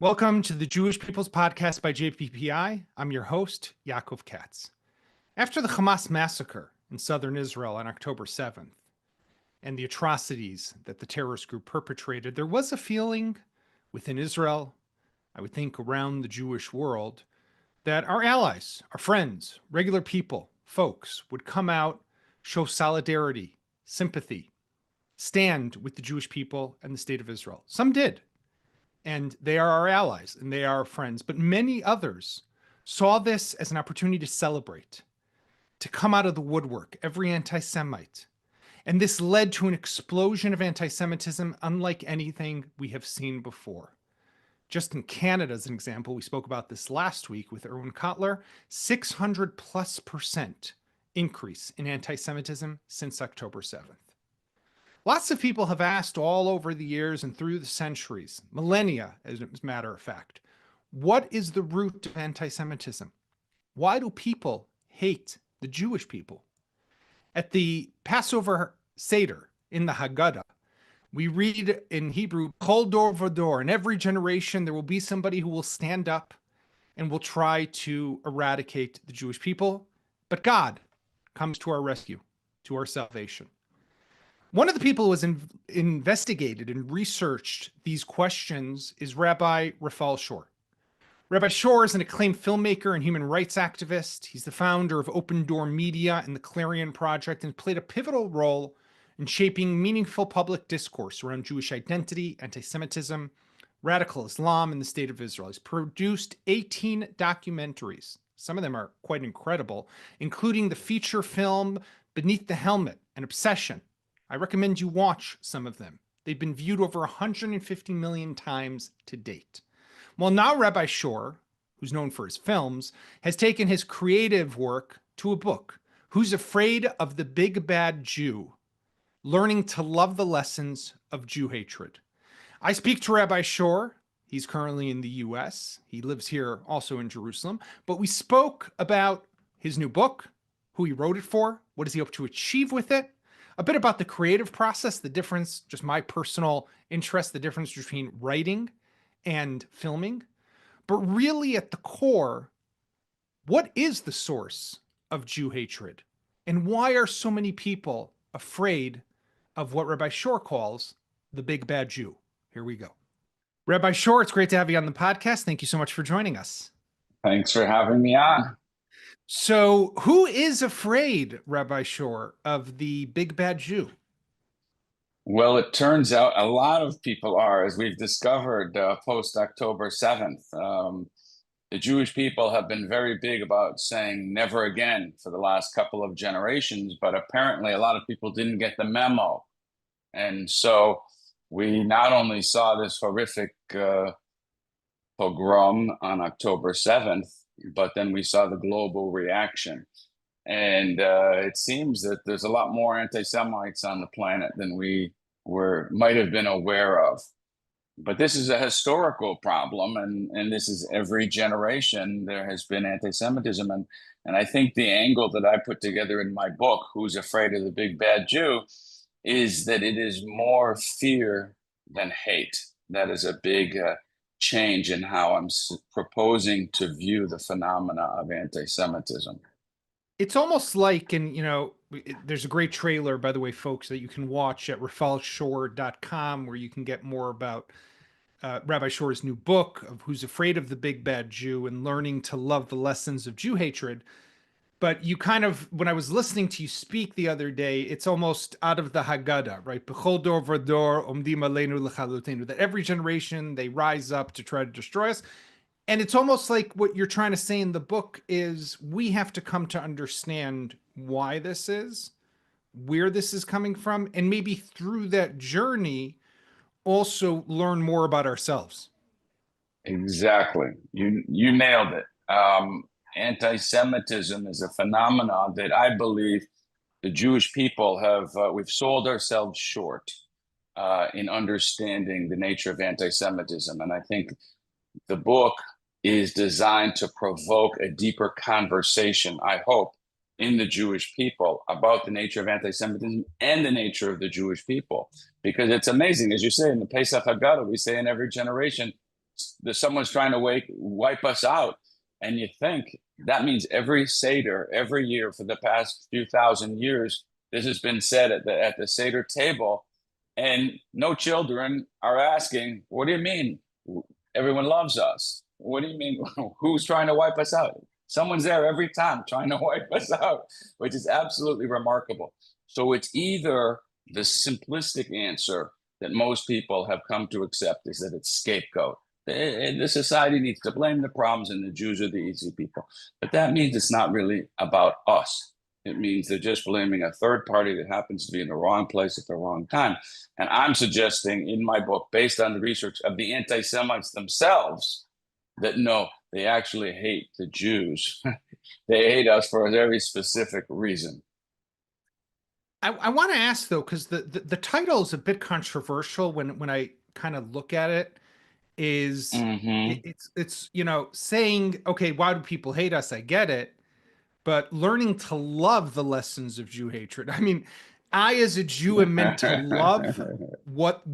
Welcome to the Jewish People's Podcast by JPPI. I'm your host, Yaakov Katz. After the Hamas massacre in southern Israel on October 7th and the atrocities that the terrorist group perpetrated, there was a feeling within Israel, I would think around the Jewish world, that our allies, our friends, regular people, folks would come out, show solidarity, sympathy, stand with the Jewish people and the state of Israel. Some did. And they are our allies and they are our friends. But many others saw this as an opportunity to celebrate, to come out of the woodwork, every anti-Semite. And this led to an explosion of anti-Semitism unlike anything we have seen before. Just in Canada, as an example, we spoke about this last week with Erwin Kotler, 600+% increase in anti-Semitism since October 7th. Lots of people have asked all over the years and through the centuries, millennia, as a matter of fact, what is the root of anti-Semitism? Why do people hate the Jewish people? At the Passover Seder in the Haggadah, we read in Hebrew, Kol dor v'dor. In every generation, there will be somebody who will stand up and will try to eradicate the Jewish people. But God comes to our rescue, to our salvation. One of the people who has investigated and researched these questions is Rabbi Raphael Shore. Rabbi Shore is an acclaimed filmmaker and human rights activist. He's the founder of Open Door Media and the Clarion Project and played a pivotal role in shaping meaningful public discourse around Jewish identity, anti-Semitism, radical Islam, and the state of Israel. He's produced 18 documentaries. Some of them are quite incredible, including the feature film Beneath the Helmet, An Obsession. I recommend you watch some of them. They've been viewed over 150 million times to date. Well, now Rabbi Shore, who's known for his films, has taken his creative work to a book, Who's Afraid of the Big Bad Jew? Learning to Love the Lessons of Jew Hatred. I speak to Rabbi Shore. He's currently in the US. He lives here also in Jerusalem. But we spoke about his new book, who he wrote it for, what does he hope to achieve with it, a bit about the creative process, the difference, just my personal interest, the difference between writing and filming. But really at the core, what is the source of Jew hatred? And why are so many people afraid of what Rabbi Shore calls the big bad Jew? Here we go. Rabbi Shore, it's great to have you on the podcast. Thank you so much for joining us. Thanks for having me on. So who is afraid, Rabbi Shore, of the big bad Jew? Well, it turns out a lot of people are, as we've discovered post-October 7th. The Jewish people have been very big about saying never again for the last couple of generations, but apparently a lot of people didn't get the memo. And so we not only saw this horrific pogrom on October 7th, but then we saw the global reaction. And it seems that there's a lot more anti-Semites on the planet than we might have been aware of. But this is a historical problem, and this is every generation there has been anti-Semitism. And I think the angle that I put together in my book, Who's Afraid of the Big Bad Jew, is that it is more fear than hate. That is a big change in how I'm proposing to view the phenomena of anti-Semitism. It's almost like, and there's a great trailer, by the way, folks, that you can watch at raphaelshore.com, where you can get more about Rabbi Shore's new book of Who's Afraid of the Big Bad Jew and Learning to Love the Lessons of Jew Hatred. But you kind of, when I was listening to you speak the other day, it's almost out of the Haggadah, right? B'chol dor v'dor omdim aleinu l'chalutenu, that every generation they rise up to try to destroy us. And it's almost like what you're trying to say in the book is we have to come to understand why this is, where this is coming from, and maybe through that journey also learn more about ourselves. Exactly. You nailed it. Anti-Semitism is a phenomenon that I believe the Jewish people we've sold ourselves short in understanding the nature of anti-Semitism. And I think the book is designed to provoke a deeper conversation, I hope, in the Jewish people about the nature of anti-Semitism and the nature of the Jewish people. Because it's amazing, as you say, in the Pesach Haggadah, we say in every generation, someone's trying to wipe us out. And you think that means every Seder, every year for the past few thousand years, this has been said at the Seder table. And no children are asking, what do you mean? Everyone loves us. What do you mean? Who's trying to wipe us out? Someone's there every time trying to wipe us out, which is absolutely remarkable. So it's either the simplistic answer that most people have come to accept is that it's scapegoat. The society needs to blame the problems, and the Jews are the easy people. But that means it's not really about us. It means they're just blaming a third party that happens to be in the wrong place at the wrong time. And I'm suggesting in my book, based on the research of the anti-Semites themselves, that no, they actually hate the Jews. They hate us for a very specific reason. I want to ask though, because the title is a bit controversial when I kind of look at it. Mm-hmm. It's saying, okay, why do people hate us? I get it, but learning to love the lessons of Jew hatred. I mean, I as a Jew am meant to love what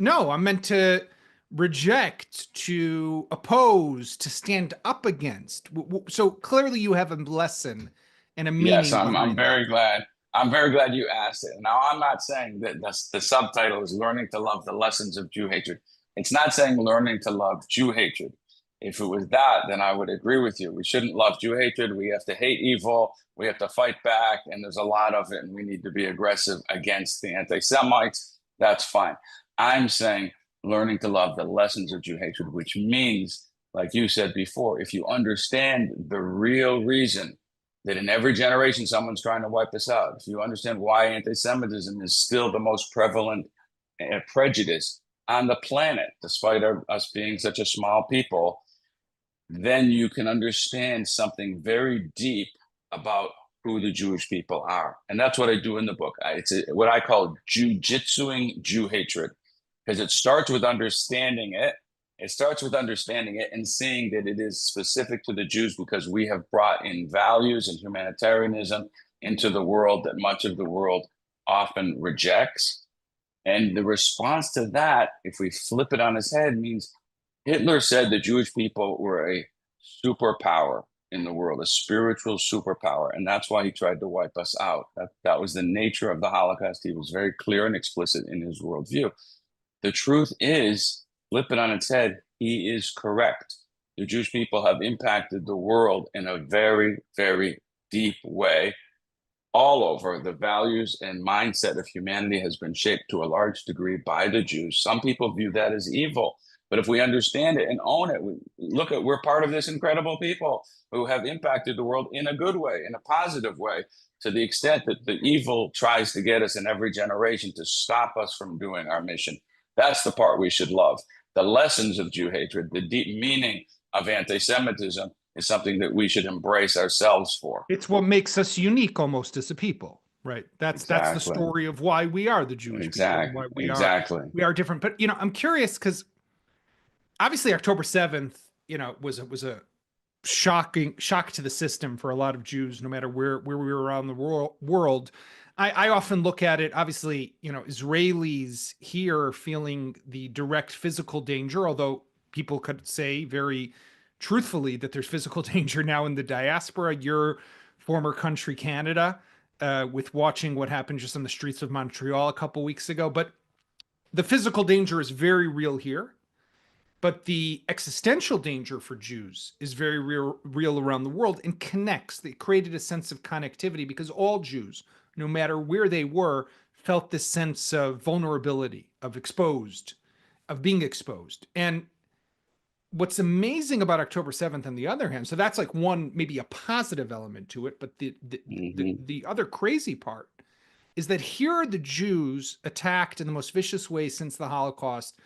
no, I'm meant to reject, to oppose, to stand up against. So clearly you have a lesson and a Yes, meaning I'm behind that. very glad. I'm very glad you asked it. Now, I'm not saying that the subtitle is learning to love the lessons of Jew hatred. It's not saying learning to love Jew hatred. If it was that, then I would agree with you. We shouldn't love Jew hatred. We have to hate evil. We have to fight back, and there's a lot of it, and we need to be aggressive against the anti-Semites. That's fine. I'm saying learning to love the lessons of Jew hatred, which means, like you said before, if you understand the real reason that in every generation someone's trying to wipe us out, if you understand why anti-Semitism is still the most prevalent prejudice on the planet, despite us being such a small people, then you can understand something very deep about who the Jewish people are. And that's what I do in the book. It's what I call jujitsuing Jew hatred, because it starts with understanding it. It starts with understanding it and seeing that it is specific to the Jews because we have brought in values and humanitarianism into the world that much of the world often rejects. And the response to that, if we flip it on its head, means Hitler said the Jewish people were a superpower in the world, a spiritual superpower. And that's why he tried to wipe us out. That was the nature of the Holocaust. He was very clear and explicit in his worldview. The truth is, flip it on its head, he is correct. The Jewish people have impacted the world in a very, very deep way. All over, the values and mindset of humanity has been shaped to a large degree by the Jews. Some people view that as evil, but if we understand it and own it, we're part of this incredible people who have impacted the world in a good way, in a positive way, to the extent that the evil tries to get us in every generation to stop us from doing our mission. That's the part we should love. The lessons of Jew hatred, the deep meaning of anti-Semitism is something that we should embrace ourselves for. It's what makes us unique almost as a people, right? That's the Exactly. story of why we are the Jewish people and Exactly. why Exactly. we are different. But I'm curious because obviously October 7th, was a shock to the system for a lot of Jews, no matter where we were around the world. I often look at it, obviously, Israelis here feeling the direct physical danger, although people could say very truthfully that there's physical danger now in the diaspora. Your former country, Canada, with watching what happened just on the streets of Montreal a couple weeks ago. But the physical danger is very real here. But the existential danger for Jews is very real around the world and connects. They created a sense of connectivity because all Jews, no matter where they were, felt this sense of vulnerability, of being exposed. And what's amazing about October 7th, on the other hand, so that's like one, maybe a positive element to it, but the other crazy part is that here are the Jews attacked in the most vicious way since the Holocaust,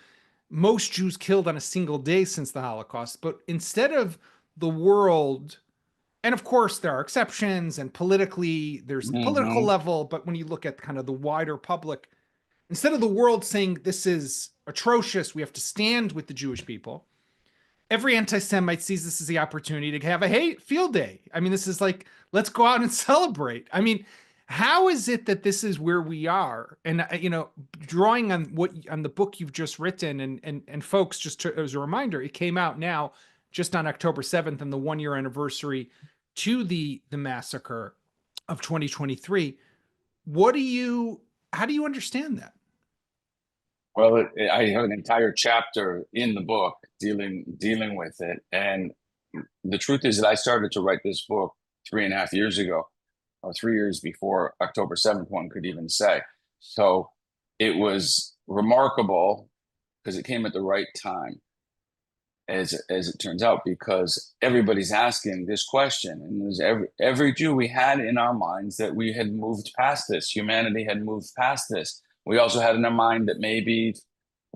most Jews killed on a single day since the Holocaust. But instead of the world, and of course there are exceptions, and politically there's the political Mm-hmm. level, but when you look at kind of the wider public, instead of the world saying this is atrocious, we have to stand with the Jewish people, every anti-Semite sees this as the opportunity to have a hate field day. I mean, this is like, let's go out and celebrate. I mean, How is it that this is where we are? And drawing on the book you've just written, and folks, as a reminder, it came out now just on October 7th, and the 1 year anniversary to the massacre of 2023. How do you understand that? Well, I have an entire chapter in the book dealing with it, and the truth is that I started to write this book 3.5 years ago, or 3 years before October 7th, one could even say. So it was remarkable because it came at the right time, as it turns out, because everybody's asking this question, and there's every Jew we had in our minds that we had moved past this. Humanity had moved past this. We also had in our mind that maybe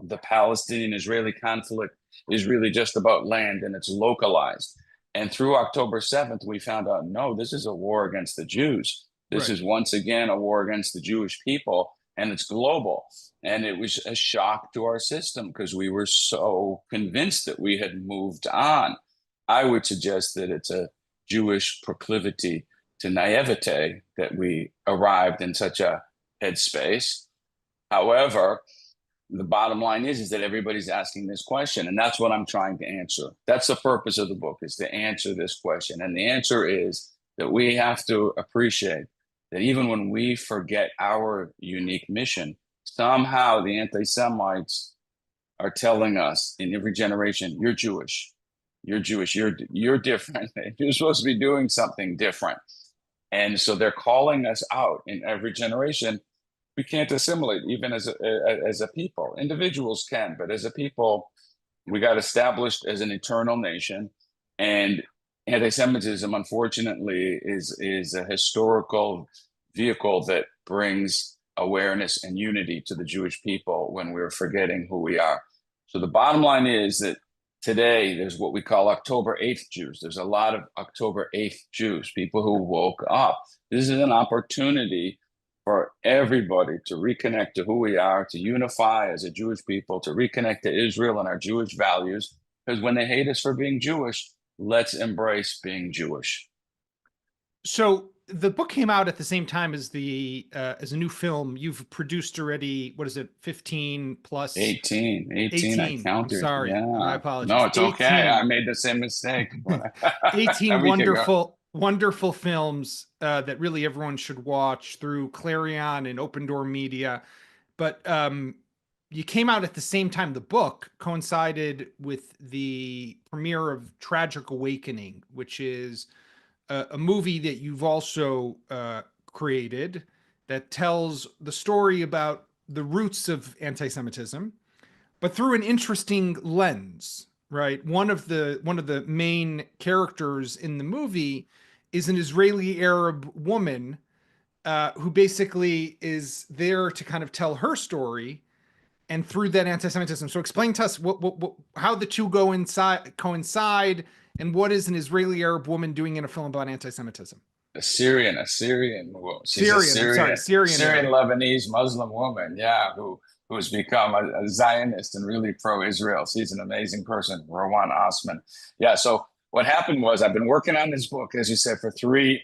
the Palestinian-Israeli conflict is really just about land and it's localized. And through October 7th, we found out, no, this is a war against the Jews. This Right. is once again a war against the Jewish people, and it's global. And it was a shock to our system because we were so convinced that we had moved on. I would suggest that it's a Jewish proclivity to naivete that we arrived in such a headspace. However, the bottom line is that everybody's asking this question, and that's what I'm trying to answer. That's the purpose of the book, is to answer this question. And the answer is that we have to appreciate that even when we forget our unique mission, somehow the anti-Semites are telling us in every generation, you're Jewish, you're different, you're supposed to be doing something different. And so they're calling us out in every generation. We can't assimilate even as a people. Individuals can, but as a people, we got established as an eternal nation. And anti-Semitism, unfortunately, is a historical vehicle that brings awareness and unity to the Jewish people when we're forgetting who we are. So the bottom line is that today there's what we call October 8th Jews. There's a lot of October 8th Jews, people who woke up. This is an opportunity for everybody to reconnect to who we are, to unify as a Jewish people, to reconnect to Israel and our Jewish values. Because when they hate us for being Jewish, let's embrace being Jewish. So the book came out at the same time as as a new film. You've produced already, what is it, 15 plus 18, I 18. I'm counted. sorry. My Yeah. No, apologies. it's okay. I 18. made the same mistake. 18 We can go. wonderful films that really everyone should watch through Clarion and Open Door Media. But you came out at the same time. The book coincided with the premiere of Tragic Awakening, which is a movie that you've also created that tells the story about the roots of anti-Semitism, but through an interesting lens. Right, one of the main characters in the movie is an Israeli Arab woman who basically is there to kind of tell her story, and through that anti-Semitism. So explain to us how the two coincide, and what is an Israeli Arab woman doing in a film about anti-Semitism? A Syrian. Well, she's a Syrian, I'm sorry, Syrian Syrian Arab. Lebanese Muslim woman. Yeah, who's become a Zionist and really pro-Israel. She's an amazing person, Rowan Osman. Yeah. So what happened was I've been working on this book, as you said, for three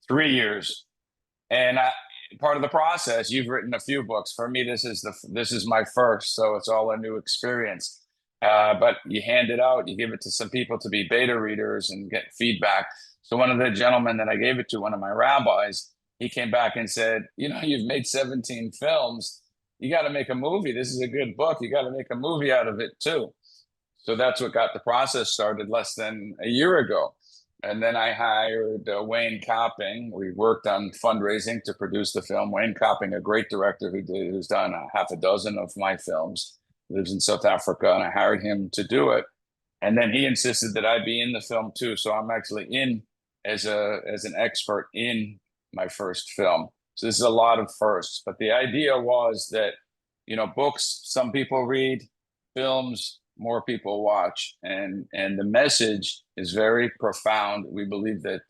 years, and part of the process. You've written a few books. For me, this is my first, so it's all a new experience. But you hand it out, you give it to some people to be beta readers and get feedback. So one of the gentlemen that I gave it to, one of my rabbis, he came back and said, you've made 17 films. You got to make a movie. This is a good book. You got to make a movie out of it too. So that's what got the process started less than a year ago. And then I hired Wayne Copping. We worked on fundraising to produce the film. Wayne Copping, a great director who's done half a dozen of my films, lives in South Africa, and I hired him to do it. And then he insisted that I be in the film too. So I'm actually in as an expert in my first film. So this is a lot of firsts. But the idea was that, books, some people read, films, more people watch, and the message is very profound. We believe that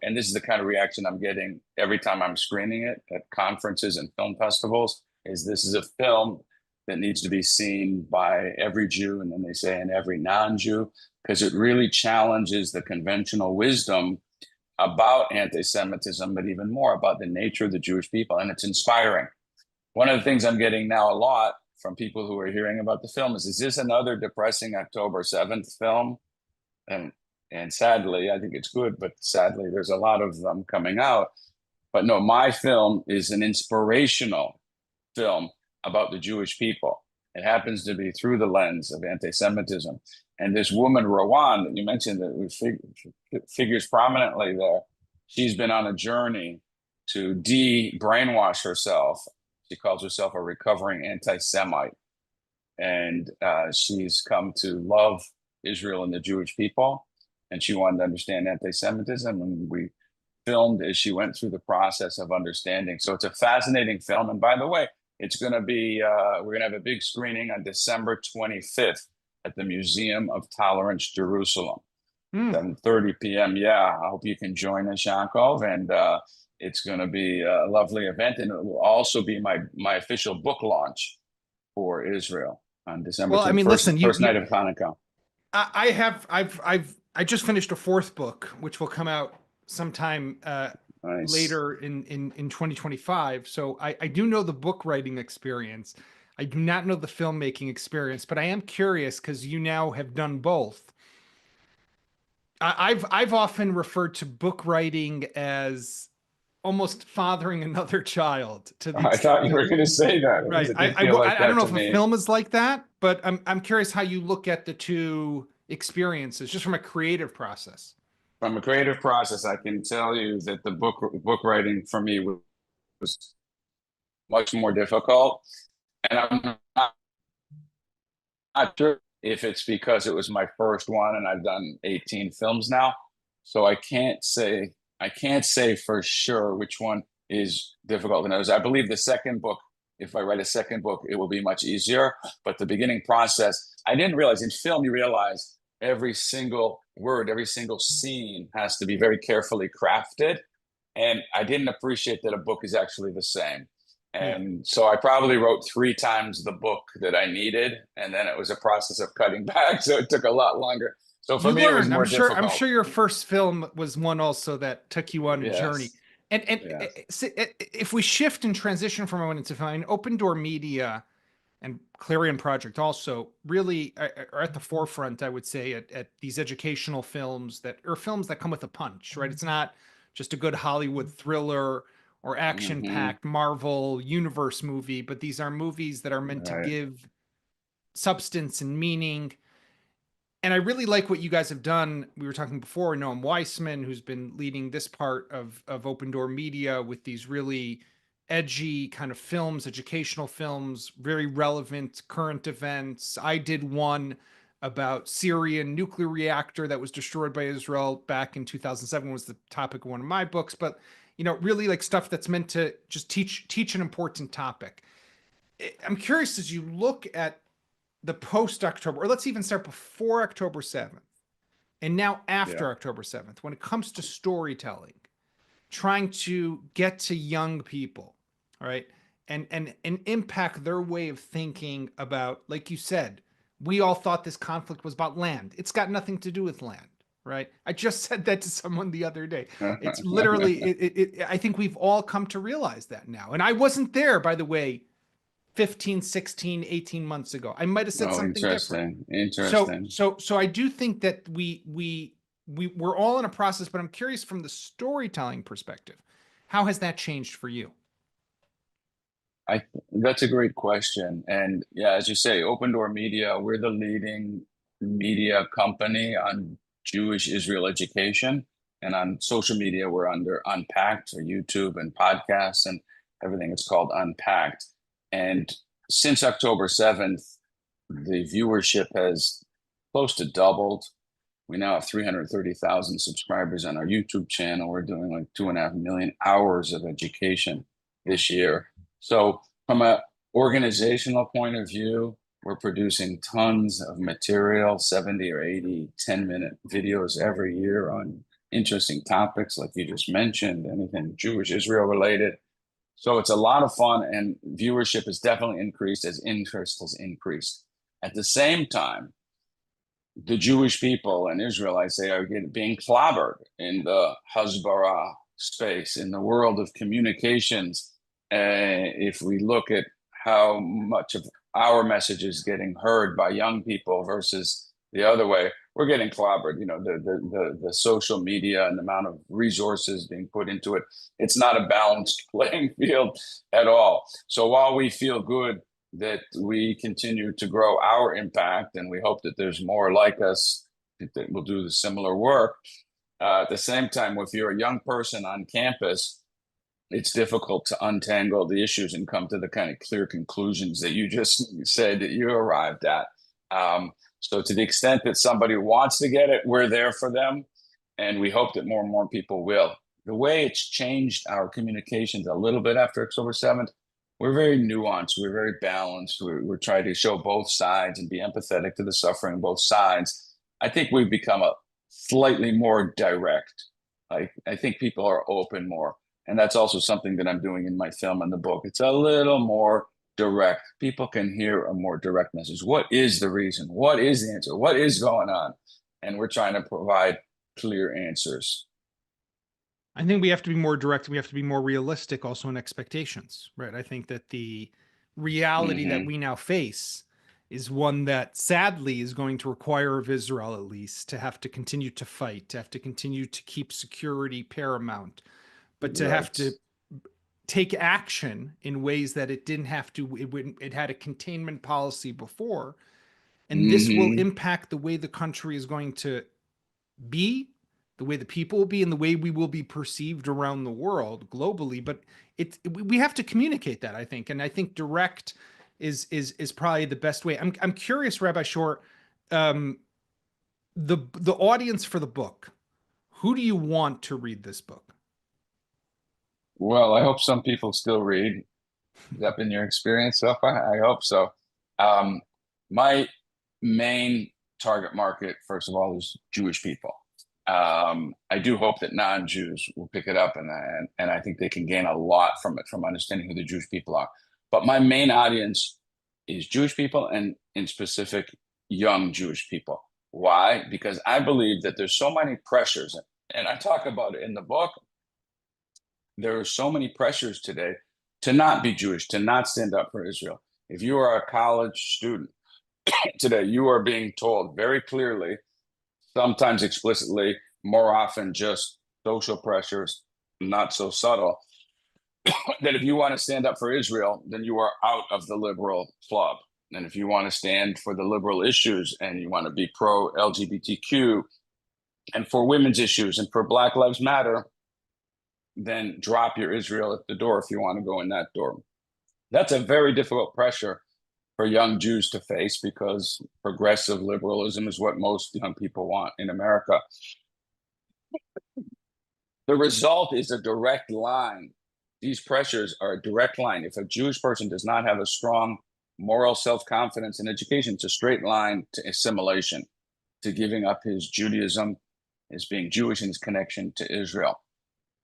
and this is the kind of reaction I'm getting every time I'm screening it at conferences and film festivals, is this is a film that needs to be seen by every Jew, and then they say and every non-Jew, because it really challenges the conventional wisdom about anti-Semitism, but even more about the nature of the Jewish people. And it's inspiring. One of the things I'm getting now a lot from people who are hearing about the film is this another depressing October 7th film? And sadly, I think it's good, but sadly, there's a lot of them coming out. But no, my film is an inspirational film about the Jewish people. It happens to be through the lens of anti-Semitism. And this woman, Rowan, that you mentioned, that figures prominently there, she's been on a journey to de-brainwash herself. She calls herself a recovering anti-Semite. And she's come to love Israel and the Jewish people. And she wanted to understand anti-Semitism. And we filmed as she went through the process of understanding. So it's a fascinating film. And by the way, it's going to be, we're going to have a big screening on December 25th at the Museum of Tolerance, Jerusalem, 7:30 p.m. Yeah, I hope you can join us, Yaakov. And it's going to be a lovely event. And it will also be my official book launch for Israel on December Well, I mean, 21st, listen, first night of Hanukkah. I just finished a fourth book, which will come out sometime Nice. later in 2025. So I do know the book writing experience. I do not know the filmmaking experience, but I am curious because you now have done both. I've often referred to book writing as almost fathering another child to the I thought you were going to say that. right. It did feel like I don't that know to if a me. film is like that, but I'm curious how you look at the two experiences just from a creative process. From a creative process, I can tell you that the book writing for me was much more difficult. And I'm not sure if it's because it was my first one and I've done 18 films now. So I can't say for sure which one is difficult than others. I believe the second book, if I write a second book, it will be much easier. But the beginning process, I didn't realize in film, you realize every single word, every single scene has to be very carefully crafted. And I didn't appreciate that a book is actually the same. Yeah. And so I probably wrote 3 times the book that I needed. And then it was a process of cutting back. So it took a lot longer. So for You me, it was learned. more difficult. I'm sure your first film was one also that took you on a journey. Yes. And Yes. if we shift and transition from one into film, Open Door Media and Clarion Project also really are at the forefront, I would say, at these educational films that are films that come with a punch, right? It's not just a good Hollywood thriller or action-packed Marvel universe movie, but these are movies that are meant to Right. give substance and meaning. And I really like what you guys have done. We were talking before, Noam Weissman, who's been leading this part of Open Door Media with these really edgy kind of films, educational films, very relevant current events. I did one about Syrian nuclear reactor that was destroyed by Israel back in 2007 was the topic of one of my books, but really like stuff that's meant to just teach an important topic. I'm curious as you look at the post October, or let's even start before October 7th, and now after October 7th, when it comes to storytelling, trying to get to young people, all right, and impact their way of thinking about, like you said, we all thought this conflict was about land. It's got nothing to do with land, right? I just said that to someone the other day. It's literally, I think we've all come to realize that now. And I wasn't there, by the way, 15, 16, 18 months ago. I might have said something different. Interesting. So I do think that we're all in a process, but I'm curious from the storytelling perspective, how has that changed for you? That's a great question. And yeah, as you say, Open Door Media, we're the leading media company on Jewish Israel education. And on social media, we're under Unpacked or YouTube and podcasts and everything. It's called Unpacked. And since October 7th, the viewership has close to doubled. We now have 330,000 subscribers on our YouTube channel. We're doing like 2.5 million hours of education this year. So from an organizational point of view, we're producing tons of material, 70 or 80 10-minute videos every year on interesting topics like you just mentioned, anything Jewish Israel related. So it's a lot of fun, and viewership has definitely increased as interest has increased. At the same time, the Jewish people in Israel, I say, are being clobbered in the Hasbara space, in the world of communications. If we look at how much of our message is getting heard by young people versus the other way, we're getting clobbered. You know, the social media and the amount of resources being put into it, it's not a balanced playing field at all. So while we feel good that we continue to grow our impact, and we hope that there's more like us that will do the similar work. At the same time, if you're a young person on campus, it's difficult to untangle the issues and come to the kind of clear conclusions that you just said that you arrived at. So to the extent that somebody wants to get it, we're there for them. And we hope that more and more people will. The way it's changed our communications a little bit after October 7th, we're very nuanced, we're very balanced, we're trying to show both sides and be empathetic to the suffering on both sides. I think we've become a slightly more direct. I think people are open more. And that's also something that I'm doing in my film and the book. It's a little more direct. People can hear a more direct message. What is the reason? What is the answer? What is going on? And we're trying to provide clear answers. I think we have to be more direct. We have to be more realistic also in expectations, right? I think that the reality that we now face is one that sadly is going to require of Israel, at least, to have to continue to fight, to have to continue to keep security paramount, but to have to take action in ways that it didn't have to. It had a containment policy before, and this will impact the way the country is going to be, the way the people will be, and the way we will be perceived around the world globally. But we have to communicate that, I think, and I think direct is probably the best way. I'm curious, Rabbi Shore, the audience for the book. Who do you want to read this book? Well, I hope some people still read. Has that been your experience so far? I hope so. My main target market, first of all, is Jewish people. I do hope that non-Jews will pick it up, and I think they can gain a lot from it, from understanding who the Jewish people are. But my main audience is Jewish people, and in specific, young Jewish people. Why? Because I believe that there's so many pressures, and I talk about it in the book. There are so many pressures today to not be Jewish, to not stand up for Israel. If you are a college student today, you are being told very clearly, sometimes explicitly, more often just social pressures, not so subtle, that if you want to stand up for Israel, then you are out of the liberal club. And if you want to stand for the liberal issues and you want to be pro LGBTQ and for women's issues and for Black Lives Matter, then drop your Israel at the door if you want to go in that door. That's a very difficult pressure for young Jews to face, because progressive liberalism is what most young people want in America. The result is a direct line. These pressures are a direct line. If a Jewish person does not have a strong moral self-confidence and education, it's a straight line to assimilation, to giving up his Judaism, his being Jewish, and his connection to Israel.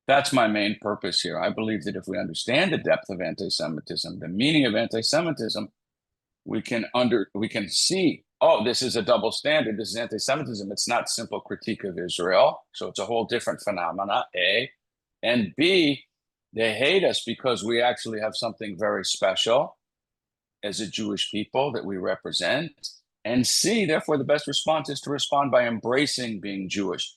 That's my main purpose here. I believe that if we understand the depth of anti-Semitism, the meaning of anti-Semitism, we can see, oh, this is a double standard. This is anti-Semitism. It's not simple critique of Israel. So it's a whole different phenomena, A. And B, they hate us because we actually have something very special as a Jewish people that we represent. And C, therefore, the best response is to respond by embracing being Jewish.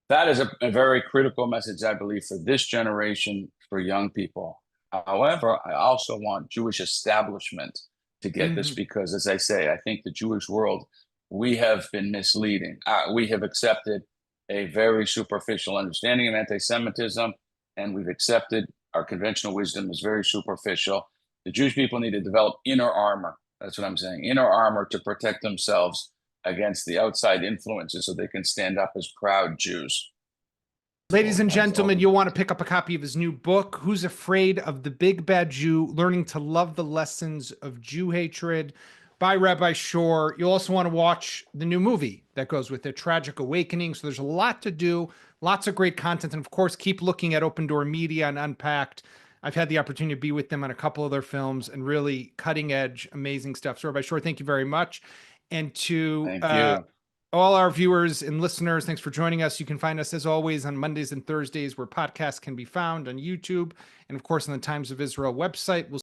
That is a very critical message, I believe, for this generation, for young people. However, I also want Jewish establishment to get this, because, as I say, I think the Jewish world, we have been misleading. We have accepted a very superficial understanding of anti-Semitism, and we've accepted our conventional wisdom is very superficial. The Jewish people need to develop inner armor. That's what I'm saying. Inner armor to protect themselves against the outside influences so they can stand up as proud Jews. Ladies and gentlemen, you'll want to pick up a copy of his new book, Who's Afraid of the Big Bad Jew? Learning to Love the Lessons of Jew Hatred, by Rabbi Shore. You'll also want to watch the new movie that goes with it, Tragic Awakening. So there's a lot to do, lots of great content. And of course, keep looking at Open Door Media and Unpacked. I've had the opportunity to be with them on a couple of their films, and really cutting edge, amazing stuff. So Rabbi Shore, thank you very much. And to Thank you. all our viewers and listeners, thanks for joining us. You can find us as always on Mondays and Thursdays where podcasts can be found on YouTube and of course on the Times of Israel website. We'll